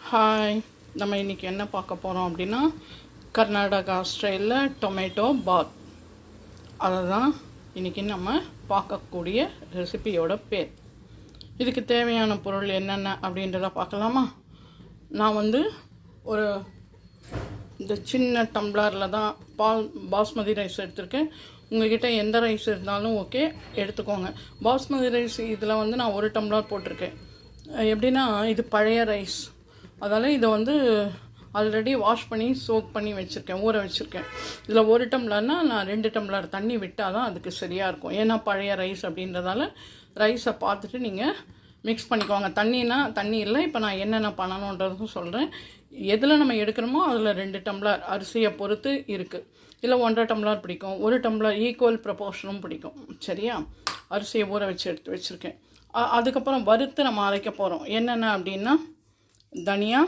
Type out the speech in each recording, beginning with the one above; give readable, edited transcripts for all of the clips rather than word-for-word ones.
Hi, நம்ம இன்றைக்கி என்ன பார்க்க போகிறோம் அப்படின்னா கர்நாடகா ஸ்டைலில் டொமேட்டோ பாத். அதை தான் இன்றைக்கி நம்ம பார்க்கக்கூடிய ரெசிபியோட பேர். இதுக்கு தேவையான பொருள் என்னென்ன அப்படின்றத பார்க்கலாமா? நான் ஒரு இந்த சின்ன டம்ளரில் தான் பாஸ்மதி ரைஸ் எடுத்திருக்கேன். உங்கள்கிட்ட எந்த ரைஸ் இருந்தாலும் ஓகே, எடுத்துக்கோங்க. பாஸ்மதி ரைஸ் இதில் நான் 1 டம்ளர் போட்டிருக்கேன். எப்படின்னா இது பழைய ரைஸ், அதால் இதை ஆல்ரெடி வாஷ் பண்ணி சோக் பண்ணி வச்சுருக்கேன், ஊற வச்சுருக்கேன். இதில் 1 டம்ளர்னால் நான் 2 டம்ளர் தண்ணி விட்டால் தான் அதுக்கு சரியாக இருக்கும். ஏன்னா பழைய ரைஸ் அப்படின்றதால ரைஸை பார்த்துட்டு நீங்கள் மிக்ஸ் பண்ணிக்கோங்க. தண்ணி இல்லை. இப்போ நான் என்னென்ன பண்ணணுன்றதும் சொல்கிறேன். எதில் நம்ம எடுக்கிறோமோ அதில் 2 டம்ளர் அரிசியை பொறுத்து இருக்குது. இல்லை 1.5 டம்ளர் பிடிக்கும், 1 டம்ளர் ஈக்குவல் ப்ரொபோர்ஷனும் பிடிக்கும். சரியா? அரிசியை ஊற வச்சு எடுத்து வச்சுருக்கேன். அதுக்கப்புறம் வறுத்து நம்ம அரைக்க போகிறோம். என்னென்ன அப்படின்னா தனியா,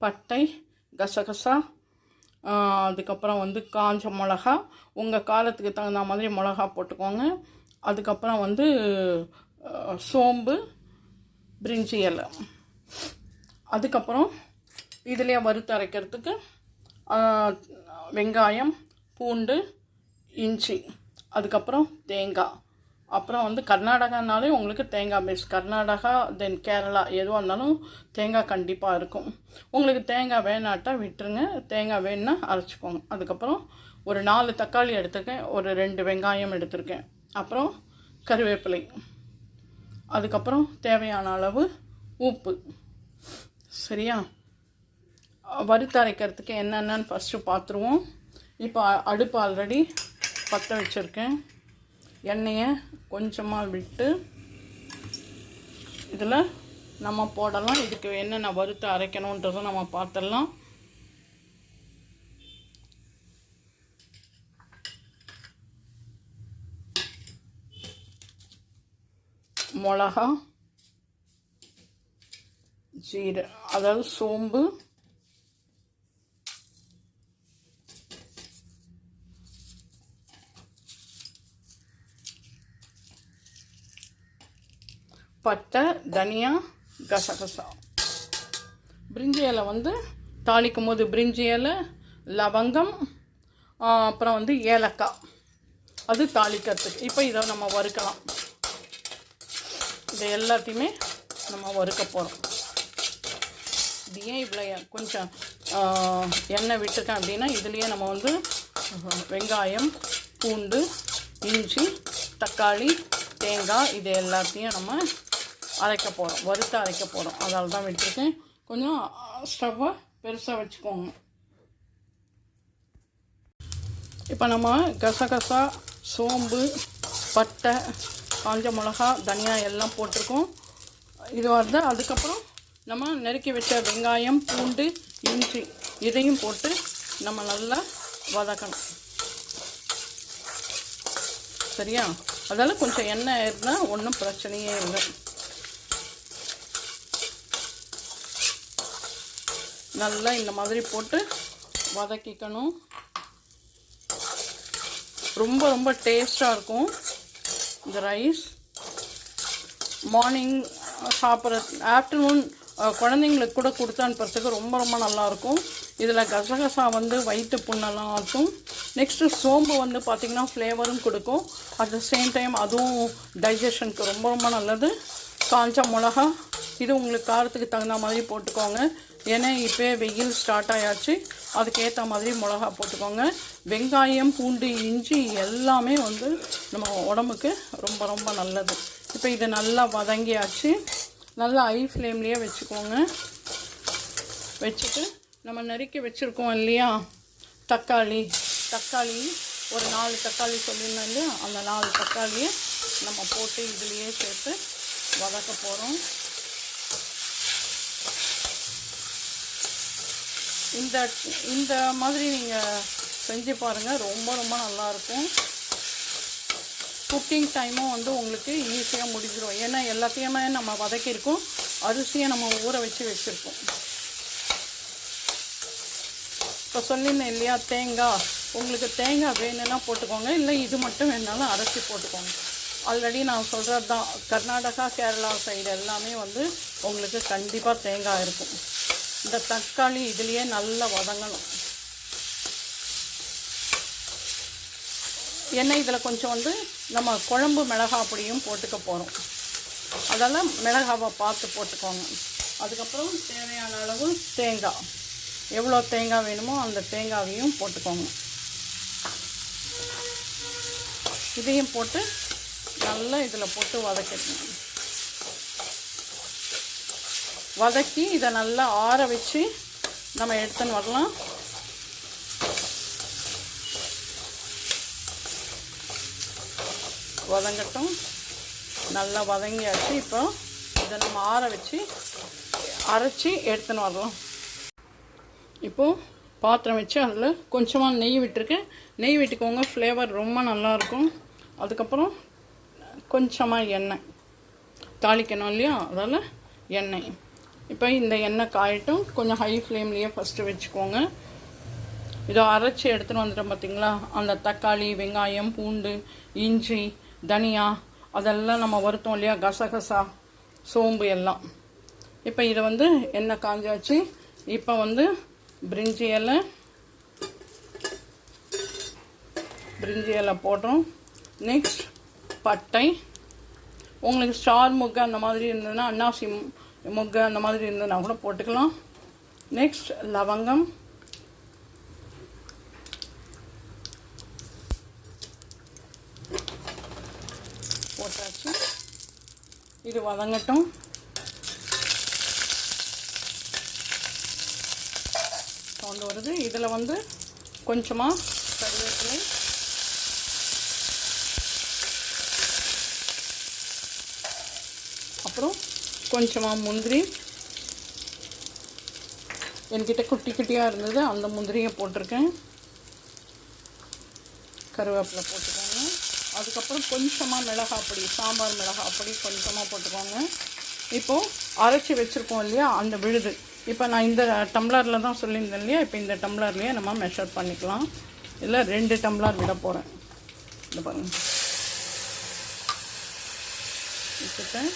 பட்டை, கசகசா, அதுக்கப்புறம் காஞ்ச மிளகா, உங்கள் காரத்துக்கு தகுந்த மாதிரி மிளகா போட்டுக்கோங்க. அதுக்கப்புறம் சோம்பு, பிரிஞ்சி இலை. அதுக்கப்புறம் இதிலே வறுத்து அரைக்கிறதுக்கு வெங்காயம், பூண்டு, இஞ்சி, அதுக்கப்புறம் தேங்காய். அப்புறம் கர்நாடகானாலே உங்களுக்கு தேங்காய் பேஸ். கர்நாடகா தென் கேரளா எதுவாக இருந்தாலும் தேங்காய் கண்டிப்பாக இருக்கும். உங்களுக்கு தேங்காய் வேணாட்டா விட்டுருங்க, தேங்காய் வேணுன்னா அரைச்சிக்கோங்க. அதுக்கப்புறம் ஒரு 4 தக்காளி எடுத்துருக்கேன், ஒரு 2 வெங்காயம் எடுத்திருக்கேன், அப்புறம் கருவேப்பிலை, அதுக்கப்புறம் தேவையான அளவு உப்பு. சரியா? வறுத்து அரைக்கிறதுக்கு என்னென்னு ஃபஸ்ட்டு பார்த்துருவோம். இப்போ அடுப்பு ஆல்ரெடி பற்ற வச்சுருக்கேன். எண்ணெயை கொஞ்சமாக விட்டு இதில் நம்ம போடலாம். இதுக்கு என்னென்ன வறுத்து அரைக்கணுன்றதும் நம்ம பார்த்துடலாம். மிளகா, அதாவது சோம்பு, பட்டை, தனியா, கசகசா. பிரிஞ்சி இலை தாளிக்கும் போது பிரிஞ்சி இலை, லவங்கம், அப்புறம் ஏலக்காய், அது தாளிக்கிறதுக்கு. இப்போ இதை நம்ம வறுக்கலாம். இதை எல்லாத்தையுமே நம்ம வறுக்க போகிறோம். இது ஏன் இவ்வளோ கொஞ்சம் எண்ணெய் விட்டுருக்கேன் அப்படின்னா இதுலேயே நம்ம வெங்காயம், பூண்டு, இஞ்சி, தக்காளி, தேங்காய் இது எல்லாத்தையும் நம்ம அரைக்க போகிறோம், வறுத்து அரைக்க போகிறோம். அதனால தான் விட்டுருக்கேன். கொஞ்சம் ஸ்டவ்வை பெருசாக வச்சுக்கோங்க. இப்போ நம்ம கசகசா, சோம்பு, பட்டை, காஞ்ச மிளகா, தனியா எல்லாம் போட்டிருக்கோம். இது அதுக்கப்புறம் நம்ம நறுக்கி வச்ச வெங்காயம், பூண்டு, இஞ்சி இதையும் போட்டு நம்ம நல்லா வதக்கணும். சரியா? அதால் கொஞ்சம் எண்ணெய் இருந்தால் ஒன்றும் பிரச்சனையே இல்லை. நல்லா இந்த மாதிரி போட்டு வதக்கிக்கணும். ரொம்ப ரொம்ப டேஸ்ட்டாக இருக்கும் இந்த ரைஸ். மார்னிங் சாப்பிட்ற, ஆஃப்டர்நூன் குழந்தைங்களுக்கு கூட கொடுத்து அனுப்புறதுக்கு ரொம்ப ரொம்ப நல்லாயிருக்கும். இதில் கசகசா வயிற்று புண்ணெல்லாம் ஆகும். நெக்ஸ்ட்டு சோம்பு பார்த்திங்கன்னா ஃப்ளேவரும் கொடுக்கும். அட் த சேம் டைம் அதுவும் டைஜஷனுக்கு ரொம்ப ரொம்ப நல்லது. காஞ்ச மிளகா இது உங்களுக்கு காரத்துக்கு தகுந்த மாதிரி போட்டுக்கோங்க. ஏன்னா இப்போ வெயில் ஸ்டார்ட் ஆயாச்சு, அதுக்கேற்ற மாதிரி மிளகா போட்டுக்கோங்க. வெங்காயம், பூண்டு, இஞ்சி எல்லாமே நம்ம உடம்புக்கு ரொம்ப ரொம்ப நல்லது. இப்போ இதை நல்லா வதங்கியாச்சு. நல்லா ஹை ஃப்ளேம்லேயே வச்சுக்கோங்க. வச்சுட்டு நம்ம நறுக்கி வச்சுருக்கோம் இல்லையா தக்காளி ஒரு 4 தக்காளி சொல்லியிருந்தோம் இல்லையா, அந்த 4 தக்காளியை நம்ம போட்டு இதுலேயே சேர்த்து வதக்க போகிறோம். இந்த மாதிரி நீங்கள் செஞ்சு பாருங்கள், ரொம்ப ரொம்ப நல்லாயிருக்கும். குக்கிங் டைமும் உங்களுக்கு ஈஸியாக முடிஞ்சிடும். ஏன்னா எல்லாத்தையுமே நம்ம வதக்கியிருக்கோம், அரிசியை நம்ம ஊற வச்சுருக்கோம். இப்போ சொல்லியிருந்தேன் இல்லையா தேங்காய், உங்களுக்கு தேங்காய் வேணும்னா போட்டுக்கோங்க, இல்லை இது மட்டும் வேணாலும் அரைச்சி போட்டுக்கோங்க. ஆல்ரெடி நான் சொல்கிறது தான், கர்நாடகா கேரளா சைடு எல்லாமே உங்களுக்கு கண்டிப்பாக தேங்காய் இருக்கும். இந்த தக்காளி இதுலேயே நல்லா வதங்கணும். ஏன்னா இதில் கொஞ்சம் வந்து நம்ம குழம்பு மிளகாய் பொடியும் போட்டுக்க போகிறோம். அதெல்லாம் மிளகாவை பார்த்து போட்டுக்கோங்க. அதுக்கப்புறம் தேவையான அளவு தேங்காய், எவ்வளோ தேங்காய் வேணுமோ அந்த தேங்காயையும் போட்டுக்கோங்க. இதையும் போட்டு நல்லா இதில் போட்டு வதக்கணும். வதக்கி இதை நல்லா ஆற வச்சு நம்ம எடுத்துன்னு வரலாம். வதங்கட்டும். நல்லா வதங்கியாச்சு. இப்போ இதை நம்ம ஆற வச்சு அரைச்சி எடுத்துன்னு வரலாம். இப்போது பாத்திரம் வச்சு அதில் கொஞ்சமாக நெய் விட்டுருக்கேன். நெய் விட்டுக்கோங்க, ஃப்ளேவர் ரொம்ப நல்லாயிருக்கும். அதுக்கப்புறம் கொஞ்சமாக எண்ணெய் தாளிக்கணும் இல்லையா, அதால் எண்ணெய். இப்போ இந்த எண்ணெய் காயட்டும். கொஞ்சம் ஹை ஃப்ளேம்லேயே ஃபஸ்ட்டு வச்சுக்கோங்க. இதை அரைச்சி எடுத்துகிட்டு வந்துட்டோம் பார்த்திங்களா. அந்த தக்காளி, வெங்காயம், பூண்டு, இஞ்சி, தனியா அதெல்லாம் நம்ம வறுத்தோம் இல்லையா, கசகசா, சோம்பு எல்லாம். இப்போ இதை வந்து எண்ணெய் காஞ்சாச்சு. இப்போ வந்து பிரிஞ்சி இலை போடுறோம். நெக்ஸ்ட் பட்டை. உங்களுக்கு ஸ்டார் முக்கு அந்த மாதிரி இருந்ததுன்னா, அன்னாசி முக்கு அந்த மாதிரி இருந்ததுன்னா கூட போட்டுக்கலாம். நெக்ஸ்ட் லவங்கம், போட்டாச்சு. இது வதங்கட்டும். சவுண்டு வருது. இதில் வந்து கொஞ்சமாக கருவேப்பிலை, அப்புறம் கொஞ்சமாக முந்திரி. என்கிட்ட குட்டி குட்டியாக இருந்தது, அந்த முந்திரியை போட்டிருக்கேன். கருவேப்பிலை போட்டுக்கோங்க. அதுக்கப்புறம் கொஞ்சமாக மிளகாய் பொடி, சாம்பார் மிளகாய் பொடி கொஞ்சமாக போட்டுக்கோங்க. இப்போது அரைச்சி வச்சுருக்கோம் இல்லையா அந்த விழுது. இப்போ நான் இந்த டம்ளரில் தான் சொல்லியிருந்தேன் இல்லையா, இப்போ இந்த டம்ளர்லேயே நம்ம மெஷர் பண்ணிக்கலாம். இல்லை 2 டம்ளர் விட போகிறேன். இந்த பாருங்கள், வச்சுட்டேன்.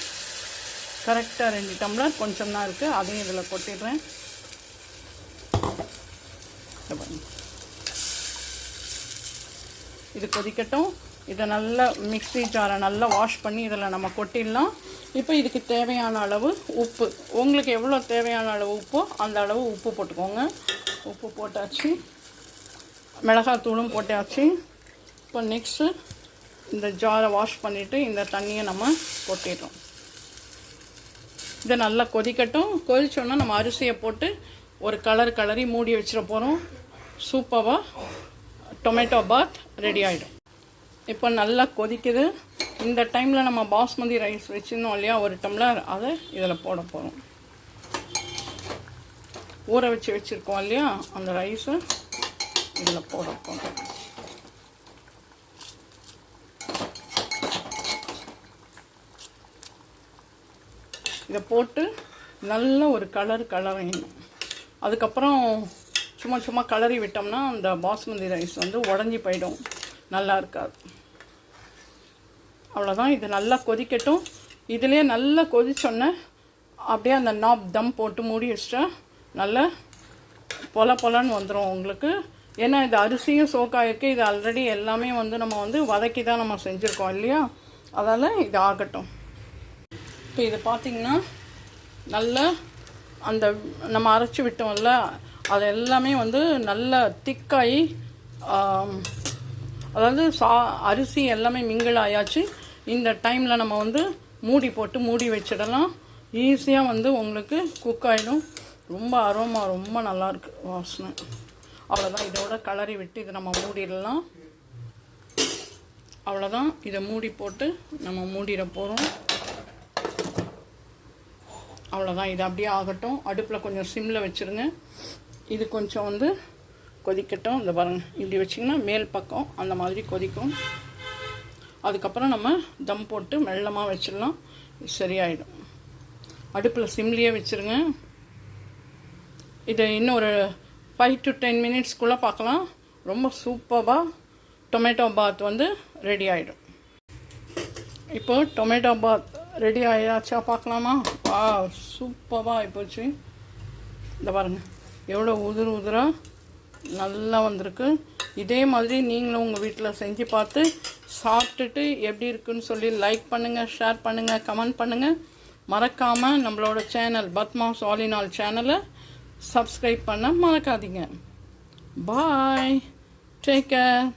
கரெக்டாக 2 டம்ளர். கொஞ்சம் தான் இருக்குது, அதையும் இதில் கொட்டிடுறேன். இது கொதிக்கட்டும். இதை நல்லா மிக்ஸி ஜாரை நல்லா வாஷ் பண்ணி இதில் நம்ம கொட்டிடலாம். இப்போ இதுக்கு தேவையான அளவு உப்பு, உங்களுக்கு எவ்வளோ தேவையான அளவு உப்போ அந்த அளவு உப்பு போட்டுக்கோங்க. உப்பு போட்டாச்சு. மிளகாத்தூளும் போட்டாச்சு. இப்போ நெக்ஸ்ட்டு இந்த ஜாரை வாஷ் பண்ணிவிட்டு இந்த தண்ணியை நம்ம கொட்டிடுறோம். இதை நல்லா கொதிக்கட்டும். கொதிச்சோன்னா நம்ம அரிசியை போட்டு ஒரு கலரி மூடி வச்சிட போகிறோம். சூப்பராக டொமேட்டோ பாத் ரெடி ஆகிடும். இப்போ நல்லா கொதிக்குது. இந்த டைமில் நம்ம பாஸ்மதி ரைஸ் வச்சுருந்தோம் இல்லையா 1 டம்ளர், அதை இதில் போட போகிறோம். ஊற வச்சுருக்கோம் இல்லையா அந்த ரைஸை இதில் போட போகிறோம். இதை போட்டு நல்ல ஒரு கலரணும். அதுக்கப்புறம் சும்மா கலரி விட்டோம்னா அந்த பாஸ்மதி ரைஸ் வந்து உடஞ்சி போயிடும், நல்லா இருக்காது. அவ்வளோதான். இது நல்லா கொதிக்கட்டும். இதிலே நல்லா கொதிச்சோன்னே அப்படியே அந்த நாப் தம் போட்டு மூடி வச்சிட்டா நல்லா பொலன்னு வந்துடும் உங்களுக்கு. ஏன்னா இது அரிசியும் சோக்காயிருக்கு. இது ஆல்ரெடி எல்லாமே வந்து நம்ம வந்து வதக்கி தான் நம்ம செஞ்சுருக்கோம் இல்லையா, அதால் இது ஆகட்டும். இப்போ இது பார்த்திங்கன்னா நல்லா அந்த நம்ம அரைச்சி விட்டோம்ல அது எல்லாமே வந்து நல்லா திக்காகி, அதாவது அரிசி எல்லாமே மிங்கிள் ஆயாச்சு. இந்த டைமில் நம்ம வந்து மூடி வச்சிடலாம். ஈஸியாக வந்து உங்களுக்கு குக் ஆகிடும். ரொம்ப அரோமா ரொம்ப நல்லாயிருக்கு வாசனை. அவ்வளோதான். இதோட கலரி விட்டு இதை நம்ம மூடிடலாம். அவ்வளோதான். இதை மூடி போட்டு நம்ம மூடிட போகிறோம். அவ்வளோதான். இது அப்படியே ஆகட்டும். அடுப்பில் கொஞ்சம் சிம்மில் வச்சுருங்க. இது கொஞ்சம் வந்து கொதிக்கட்டும். இந்த பாருங்கள், இப்படி வச்சிங்கன்னா மேல் பக்கம் அந்த மாதிரி கொதிக்கும். அதுக்கப்புறம் நம்ம தம் போட்டு மெல்லமாக வச்சிடலாம். சரியாயிடும். அடுப்பில் சிம்லேயே வச்சுருங்க. இதை இன்னும் ஒரு 5 to 10 மினிட்ஸ்க்குள்ளே பார்க்கலாம். ரொம்ப சூப்பராக டொமேட்டோ பாத் வந்து ரெடி ஆகிடும். இப்போ டொமேட்டோ பாத் ரெடி ஆகியாச்சா பார்க்கலாமா? சூப்பராக ஆகிப்போச்சு. இந்த பாருங்கள் எவ்வளோ உதிராக நல்லா வந்திருக்கு. இதே மாதிரி நீங்களும் உங்கள் வீட்டில் செஞ்சு பார்த்து சாப்பிட்டுட்டு எப்படி இருக்குன்னு சொல்லி லைக் பண்ணுங்கள், ஷேர் பண்ணுங்கள், கமெண்ட் பண்ணுங்கள். மறக்காமல் நம்மளோட channel Padma's all in all சேனலை சப்ஸ்கிரைப் பண்ண மறக்காதீங்க. பாய், டேக் கேர்.